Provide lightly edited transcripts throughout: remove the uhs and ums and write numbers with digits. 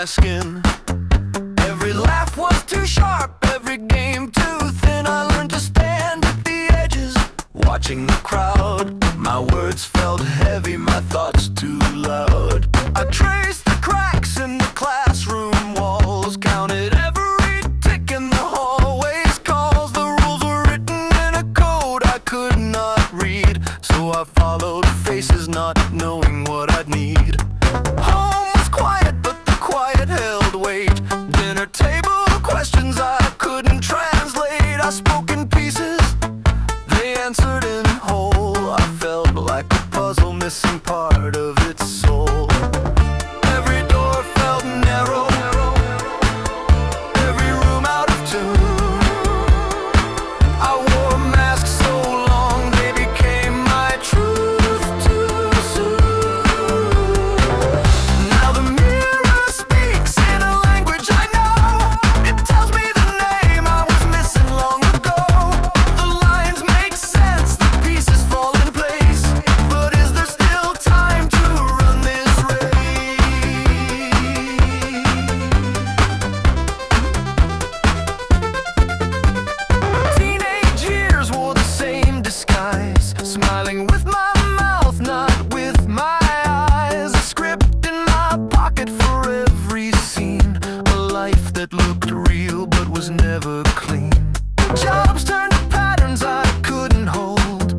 my skin. Every laugh was too sharp, every game too thin. I learned to stand at the edges, watching the crowd. My words felt heavy, my thoughts too loud. I traced the cracks in the classroom walls, counted every tick in the hallways calls. The rules were written in a code I could not read, so I followed faces not knowing what I'd need. Home was quiet, but the quiet held weight. Dinner table questions I couldn't translate. I spoke in pieces, they answered in whole. I felt like a puzzle missing part of its soul. Every door felt narrow, every room out of tune. I wore masks so long they became my truth too soon. Now the mirror speaks in a language I know. It tells me the name I was missing long ago. The lines make sense, the pieces fall in place. But is there still time to run this race? Teenage years wore the same disguise, smiling with my mouth, not with my eyes. A script in my pocket for every scene, a life that looked real but was never clean. Jobs turned to patterns I couldn't hold.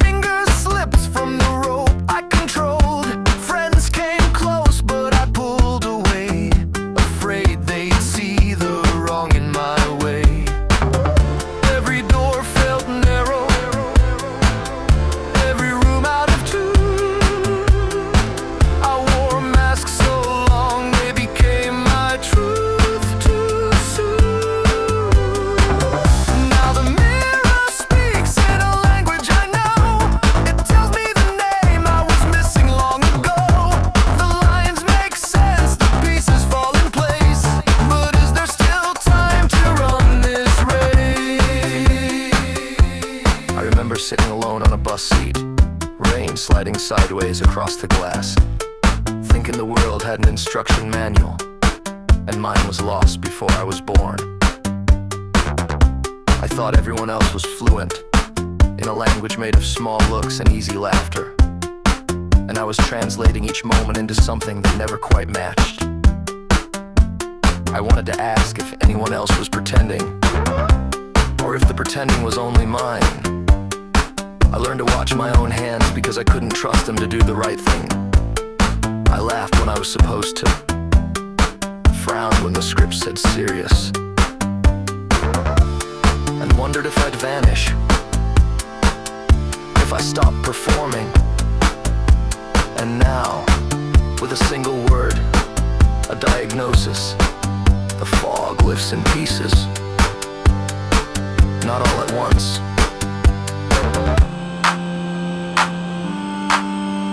Fingers slipped from the rope I controlled. Friends came close but I pulled away, afraid they'd see the wrong in my way. Every door felt narrow, every room out of tune. I wore masks so long they became my truth too soon. Now the mirror speaks in a language I know. It tells me the name I was missing long ago. The lines make sense, the pieces fall in place. But is there still time to run this race? I remember sitting alone on a bus seat, rain sliding sideways across the glass, thinking the world had an instruction manual, and mine was lost before I was born. I thought everyone else was fluent, in a language made of small looks and easy laughter, and I was translating each moment into something that never quite matched. I wanted to ask if anyone else was pretending, or if the pretending was only mine. I learned to watch my own hands because I couldn't trust them to do the right thing. I laughed when I was supposed to, frowned when the script said serious, and wondered if I'd vanish, if I stopped performing. And now, with a single word, a diagnosis, the fog lifts in pieces, not all at once.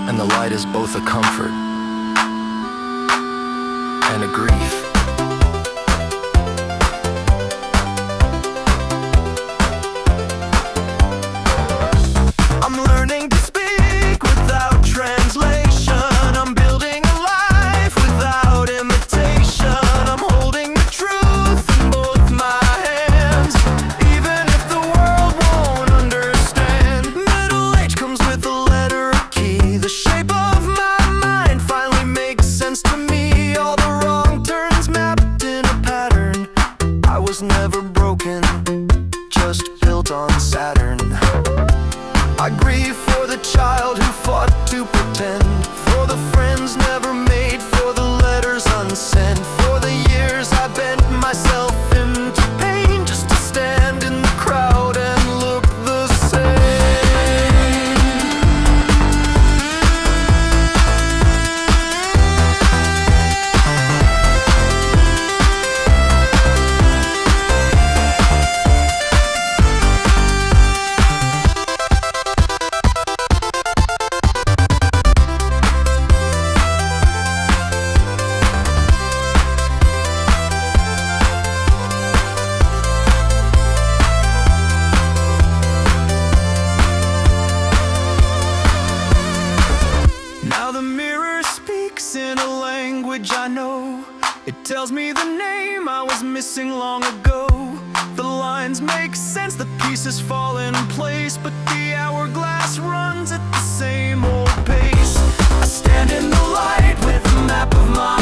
And the light is both a comfort and a grief. I'm learning to speak without translation. I'm building a life without imitation. I'm holding the truth in both my hands, even if the world won't understand. Middle age comes with a letter, a key. The shape of my mind finally makes sense to me. All the wrong turns mapped in a pattern. I was never broken, just built on Saturn. I grieve for the child who fought to pretend, for the friends never made, for the letters unsent, for the years I bent myself into pain just to stand in the crowd and look the same. missing long ago. The lines make sense, the pieces fall in place, but the hourglass runs at the same old pace. I stand in the light with a map of my